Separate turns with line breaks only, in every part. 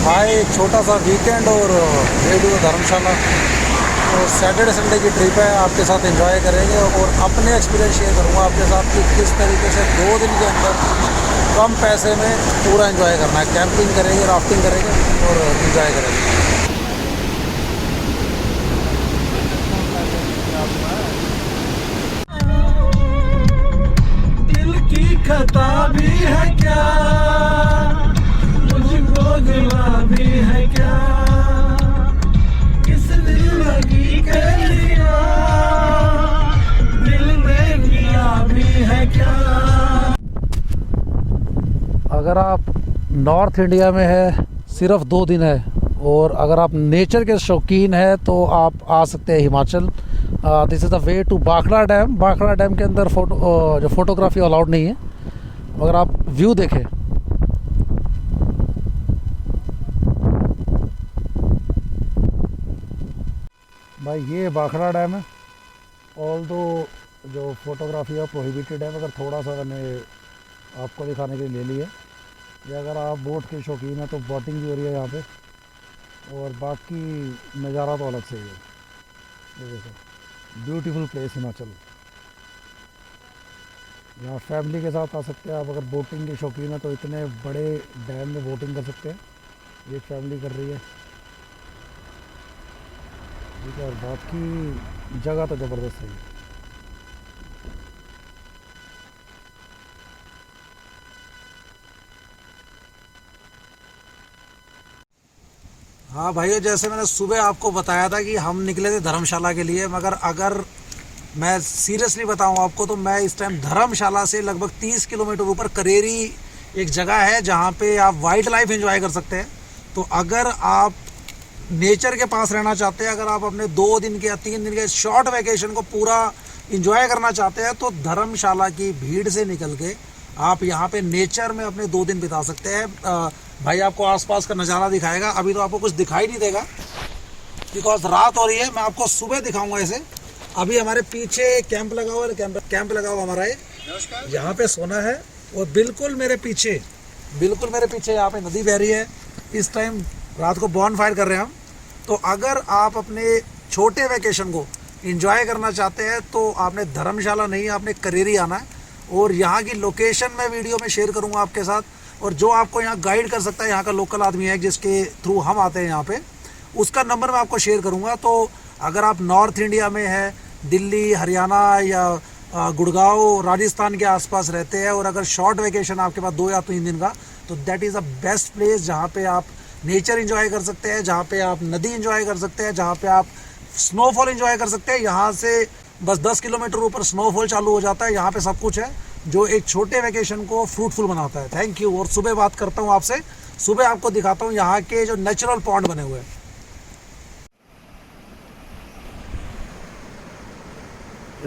भाई एक छोटा सा वीकेंड और रेडियो धर्मशाला और सैटरडे संडे की ट्रिप है, आपके साथ एंजॉय करेंगे और अपने एक्सपीरियंस शेयर करूंगा आपके साथ कि किस तरीके से 2 दिन के अंदर कम पैसे में पूरा एंजॉय करना है। कैंपिंग करेंगे, राफ्टिंग करेंगे और एंजॉय करेंगे।
दिल की खता भी है क्या, मुझको गुलाबी है क्या, किस दिल लगी के लिया, दिल में गुलाबी है क्या।
अगर आप नॉर्थ इंडिया में है, सिर्फ 2 दिन है और अगर आप नेचर के शौकीन हैं तो आप आ सकते हैं Himachal. This is the way to Bhakra dam. Bhakra dam के अंदर जो फोटोग्राफी अलाउड नहीं है, मगर आप व्यू देखें। भाई ये भाखड़ा डैम है। ऑल दो जो फोटोग्राफी है प्रोहिबिटेड है, मगर थोड़ा सा मैंने आपको दिखाने के लिए ले लिया। ये अगर आप बोट के शौकीन हैं तो बोटिंग भी हो रही है यहाँ पे, और बाकी नज़ारा तो अलग से ही है। ये देखो, ब्यूटीफुल प्लेस हिमाचल। यहाँ फैमिली के साथ आ सकते हैं आप। अगर बोटिंग के शौकीन हैं तो इतने बड़े डैम में बोटिंग कर सकते हैं। ये फैमिली कर रही है, ठीक है। और बाकी जगह तो ज़बरदस्त है। हाँ भाइयों, जैसे मैंने सुबह आपको बताया था कि हम निकले थे धर्मशाला के लिए, मगर अगर मैं सीरियसली बताऊं आपको तो मैं इस टाइम धर्मशाला से लगभग 30 किलोमीटर ऊपर करेरी एक जगह है जहाँ पे आप वाइल्ड लाइफ एंजॉय कर सकते हैं। तो अगर आप नेचर के पास रहना चाहते हैं, अगर आप अपने 2 दिन के या 3 दिन के शॉर्ट वैकेशन को पूरा इंजॉय करना चाहते हैं, तो धर्मशाला की भीड़ से निकल के आप यहाँ पे नेचर में अपने 2 दिन बिता सकते हैं। भाई आपको आसपास का नज़ारा दिखाएगा। अभी तो आपको कुछ दिखाई नहीं देगा बिकॉज रात हो रही है। मैं आपको सुबह दिखाऊंगा इसे। अभी हमारे पीछे कैंप लगा हुआ है, कैंप लगा हुआ हमारा, ये यहाँ पे सोना है। और बिल्कुल मेरे पीछे यहाँ पे नदी बह रही है। इस टाइम रात को बॉन फायर कर रहे हैं हम। तो अगर आप अपने छोटे वैकेशन को इंजॉय करना चाहते हैं तो आपने धर्मशाला नहीं, आपने करेरी आना है। और यहाँ की लोकेशन मैं वीडियो में शेयर करूँगा आपके साथ। और जो आपको यहाँ गाइड कर सकता है, यहाँ का लोकल आदमी है जिसके थ्रू हम आते हैं यहाँ पे, उसका नंबर मैं आपको शेयर करूँगा। तो अगर आप नॉर्थ इंडिया में है, दिल्ली, हरियाणा या गुड़गांव, राजस्थान के आसपास रहते हैं, और अगर शॉर्ट वैकेशन आपके पास 2 या 3 दिन का, तो that is the best place जहाँ पे आप नेचर एंजॉय कर सकते हैं, जहाँ पे आप नदी एंजॉय कर सकते हैं, जहाँ पे आप स्नोफॉल एंजॉय कर सकते हैं। यहाँ से बस 10 किलोमीटर ऊपर स्नोफॉल चालू हो जाता है। यहाँ पे सब कुछ है जो एक छोटे वैकेशन को फ्रूटफुल बनाता है। Thank you. और सुबह बात करता हूँ आपसे, सुबह आपको दिखाता हूँ यहाँ के जो नेचुरल पॉन्ड बने हुए हैं।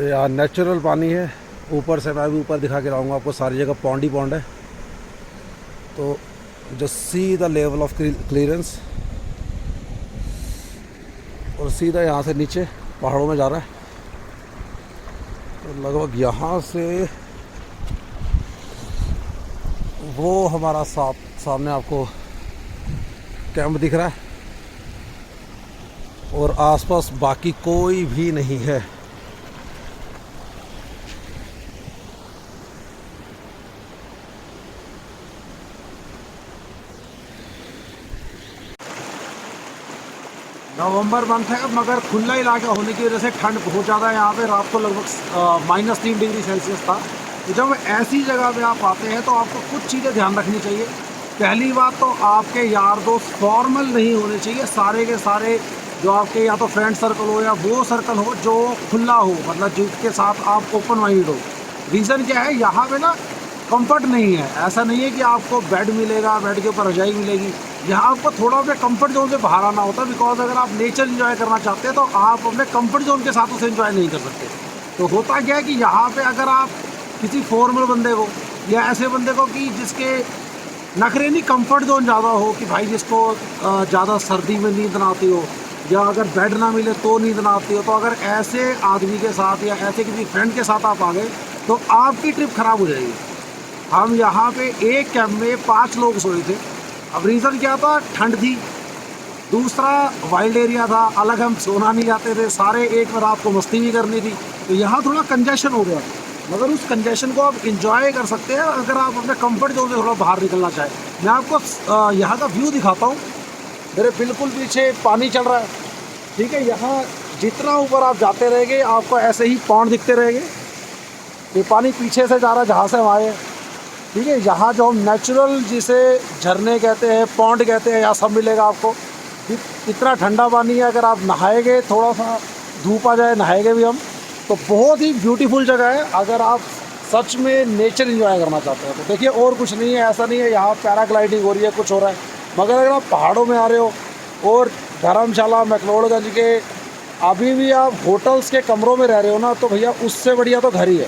यहाँ नेचुरल पानी है। ऊपर से मैं भी ऊपर दिखा के लाऊंगा आपको, सारी जगह पॉन्ड ही पॉन्ड है। तो just see the level of clearance, और सीधा यहाँ से नीचे पहाड़ों में जा रहा है। तो लगभग यहाँ से वो हमारा सामने आपको कैंप दिख रहा है, और आसपास बाकी कोई भी नहीं है। नवंबर मंथ है मगर खुला इलाका होने की वजह से ठंड बहुत ज़्यादा है यहाँ पे। रात को लगभग -3 डिग्री सेल्सियस था। तो जब ऐसी जगह पे आप आते हैं तो आपको कुछ चीज़ें ध्यान रखनी चाहिए। पहली बात तो आपके यार दोस्त फॉर्मल नहीं होने चाहिए। सारे के सारे जो आपके या तो फ्रेंड सर्कल हो या वो सर्कल हो जो खुला हो, मतलब जिसके साथ आप ओपन माइंड हो। रीज़न क्या है, यहाँ पे ना कंफर्ट नहीं है। ऐसा नहीं है कि आपको बेड मिलेगा, बेड के ऊपर रजाई मिलेगी। यहाँ आपको थोड़ा अपने कंफर्ट जोन से बाहर आना होता है। बिकॉज अगर आप नेचर एंजॉय करना चाहते हैं तो आप अपने कंफर्ट जोन के साथ उसे एंजॉय नहीं कर सकते। तो होता क्या है कि यहाँ पे अगर आप किसी फॉर्मल बंदे को या ऐसे बंदे को कि जिसके नखरे नहीं, कंफर्ट जोन ज़्यादा हो, कि भाई जिसको ज़्यादा सर्दी में नींद ना आती हो या अगर बेड ना मिले तो नींद ना आती हो, तो अगर ऐसे आदमी के साथ या ऐसे किसी फ्रेंड के साथ आप आ गए तो आपकी ट्रिप ख़राब हो जाएगी। हम यहाँ पे एक कैंप में 5 लोग सोए थे। अब रीज़न क्या था, ठंड थी, दूसरा वाइल्ड एरिया था, अलग हम सोना नहीं जाते थे, सारे एक में रात को मस्ती भी करनी थी, तो यहाँ थोड़ा कंजेशन हो गया। मगर उस कंजेशन को आप इंजॉय कर सकते हैं अगर आप अपने कंफर्ट जोन से थोड़ा बाहर निकलना चाहें। मैं आपको यहाँ का व्यू दिखाता हूँ। मेरे बिल्कुल पीछे पानी चल रहा है, ठीक है। यहाँ जितना ऊपर आप जाते रहेंगे आपको ऐसे ही पॉन्ड दिखते रहेंगे। ये पानी पीछे से जा रहा है जहाँ से हम आए, ठीक है। यहाँ जो हम नेचुरल जिसे झरने कहते हैं, पॉन्ड कहते हैं, यहाँ सब मिलेगा आपको। इतना ठंडा पानी है, अगर आप नहाएंगे, थोड़ा सा धूप आ जाए नहाएंगे भी हम, तो बहुत ही ब्यूटीफुल जगह है। अगर आप सच में नेचर एंजॉय करना चाहते हैं तो देखिए, और कुछ नहीं है, ऐसा नहीं है यहाँ पैराग्लाइडिंग हो रही है, कुछ हो रहा है। मगर अगर आप पहाड़ों में आ रहे हो और धर्मशाला मैक्लोडगंज के अभी भी आप होटल्स के कमरों में रह रहे हो ना, तो भैया उससे बढ़िया तो घर ही है,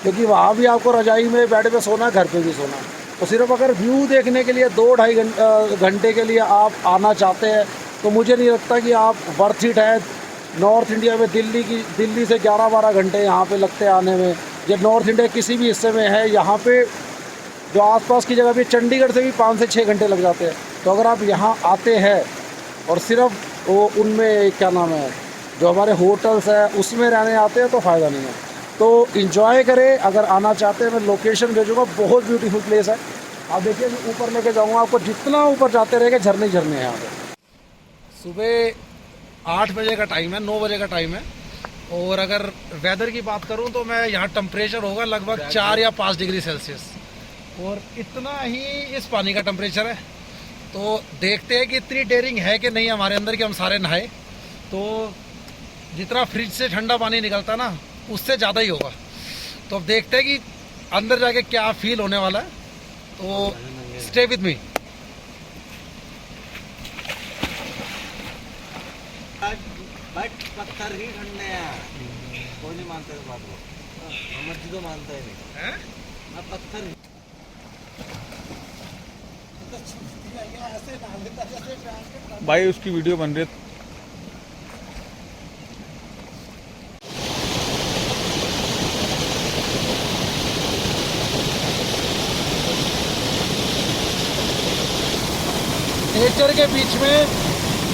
क्योंकि वहाँ भी आपको रजाई में बेड पे सोना, घर पे भी सोना। तो सिर्फ अगर व्यू देखने के लिए 2-2.5 घंटे के लिए आप आना चाहते हैं तो मुझे नहीं लगता कि आप वर्थ इट है। नॉर्थ इंडिया में दिल्ली से 11-12 घंटे यहाँ पे लगते हैं आने में। जब नॉर्थ इंडिया किसी भी हिस्से में है, यहाँ पे जो आसपास की जगह भी, चंडीगढ़ से भी 5 से 6 घंटे लग जाते हैं। तो अगर आप यहाँ आते हैं और सिर्फ वो उनमें क्या नाम है, जो हमारे होटल्स हैं उसमें रहने आते हैं, तो फ़ायदा नहीं है। तो इंजॉय करें अगर आना चाहते हैं। मैं लोकेशन भेजूँगा, बहुत ब्यूटीफुल प्लेस है। आप देखिए, मैं ऊपर लेके जाऊँगा आपको, जितना ऊपर जाते रहेंगे झरने झरने हैं यहाँ पे। सुबह 8 बजे का टाइम है, 9 बजे का टाइम है। और अगर वेदर की बात करूं तो मैं यहाँ टेम्परेचर होगा लगभग 4 या 5 डिग्री सेल्सियस, और इतना ही इस पानी का टेम्परेचर है। तो देखते हैं कि इतनी डेयरिंग है कि नहीं हमारे अंदर कि हम सारे नहाए। तो जितना फ्रिज से ठंडा पानी निकलता है ना, उससे ज़्यादा ही होगा। तो अब देखते हैं कि अंदर जाके क्या फील होने वाला है। तो स्टे विद मी।
बट पत्थर ही ठंडे हैं, कोई नहीं मानता इस बात को। मोहम्मद जी तो मानता ही नहीं है, पत्थर
भाई उसकी वीडियो बन रही है।
नेचर के बीच में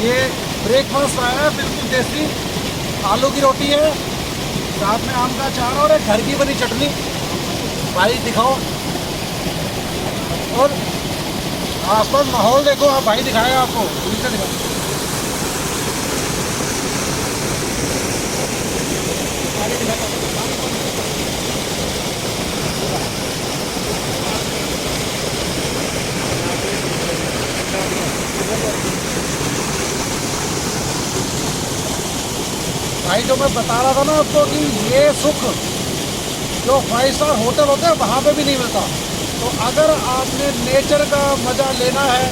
ये ब्रेकफास्ट आया है, बिल्कुल देसी। आलू की रोटी है, साथ में आम का अचार और एक घर की बनी चटनी। भाई दिखाओ, और आसपास माहौल देखो आप, भाई दिखाएगा आपको, नीचे दिखाओ। भाई जो मैं बता रहा था ना आपको कि ये सुख जो 5 स्टार होटल होते हैं वहाँ पे भी नहीं मिलता। तो अगर आपने नेचर का मज़ा लेना है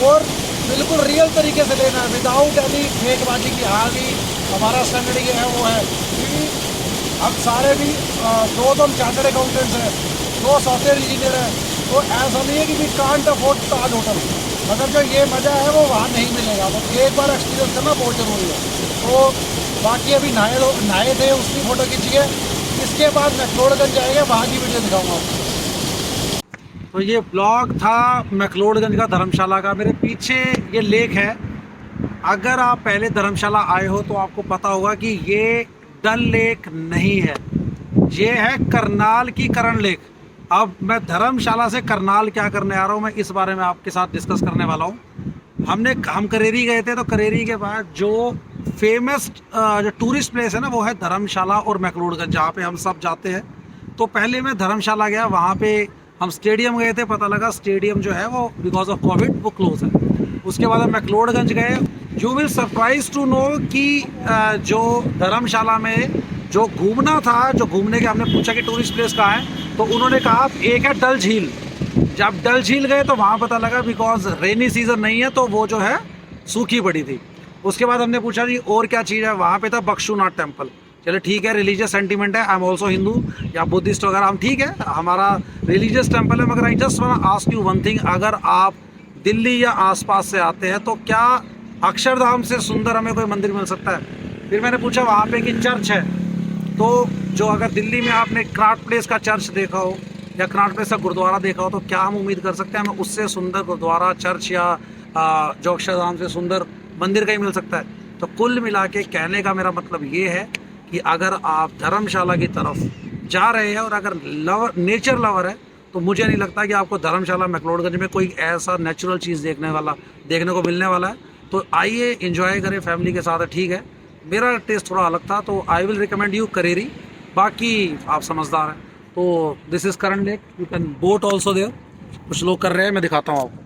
और बिल्कुल रियल तरीके से लेना है, विदाउट एनी फेकबाजी की, हाँ भी हमारा स्टैंडर्ड ये है वो है, क्योंकि हम सारे भी 2 तो हम चार्टर्ड अकाउंटेंट्स हैं, 2 सॉफ्टवेयर इंजीनियर हैं। तो ऐसा नहीं है कि we can't afford Taj hotel, मगर जो ये मज़ा है वो वहाँ नहीं मिलेगा। तो एक बार एक्सपीरियंस करना बहुत ज़रूरी है। तो बाकी अभी नहाए थे, उसकी फ़ोटो खींचिए। इसके बाद मैक्लोडगंज जाएंगे, वहाँ की वीडियो दिखाऊंगा आपको। तो ये ब्लॉग था मैक्लोडगंज का, धर्मशाला का। मेरे पीछे ये लेक है। अगर आप पहले धर्मशाला आए हो तो आपको पता होगा कि ये डल लेक नहीं है, ये है करनाल की करण लेक। अब मैं धर्मशाला से करनाल क्या करने आ रहा हूँ, मैं इस बारे में आपके साथ डिस्कस करने वाला हूँ। हम करेरी गए थे, तो करेरी के बाद जो फेमस जो टूरिस्ट प्लेस है ना, वो है धर्मशाला और मैक्लोडगंज, जहाँ पे हम सब जाते हैं। तो पहले मैं धर्मशाला गया, वहाँ पे हम स्टेडियम गए थे, पता लगा स्टेडियम जो है वो बिकॉज ऑफ कोविड वो क्लोज है। उसके बाद हम मैक्लोडगंज गए। You will surprise to know कि जो धर्मशाला में जो घूमना था, जो घूमने के हमने पूछा कि टूरिस्ट प्लेस कहाँ है, तो उन्होंने कहा एक है डल झील। जब डल झील गए तो वहाँ पता लगा बिकॉज रेनी सीजन नहीं है, तो वो जो है सूखी पड़ी थी। उसके बाद हमने पूछा जी और क्या चीज़ है, वहाँ पे था बक्शुनाथ टेम्पल। चलो ठीक है, रिलीजियस सेंटीमेंट है, आई एम ऑल्सो हिंदू या बुद्धिस्ट वगैरह, हम ठीक है, हमारा रिलीजियस टेम्पल है। मगर I just want ask you one thing, अगर आप दिल्ली या आसपास से आते हैं तो क्या अक्षरधाम से सुंदर हमें कोई मंदिर मिल सकता है? फिर मैंने पूछा वहाँ पे कि चर्च है, तो जो अगर दिल्ली में आपने क्राफ्ट प्लेस का चर्च देखा हो या कर्नाटक में से गुरुद्वारा देखा हो तो क्या हम उम्मीद कर सकते हैं हमें उससे सुंदर गुरुद्वारा, चर्च या जोगक्षाधाम से सुंदर मंदिर का ही मिल सकता है। तो कुल मिला के कहने का मेरा मतलब ये है कि अगर आप धर्मशाला की तरफ जा रहे हैं और अगर नेचर लवर है तो मुझे नहीं लगता कि आपको धर्मशाला मैक्लोडगंज में कोई ऐसा नेचुरल चीज़ देखने को मिलने वाला है। तो आइए एंजॉय करें फैमिली के साथ, ठीक है। मेरा टेस्ट थोड़ा अलग था तो I will recommend you Kareri, बाकी आप समझदार हैं। तो this is Karan lake, you can boat also there, कुछ लोग कर रहे हैं, मैं दिखाता हूँ आपको।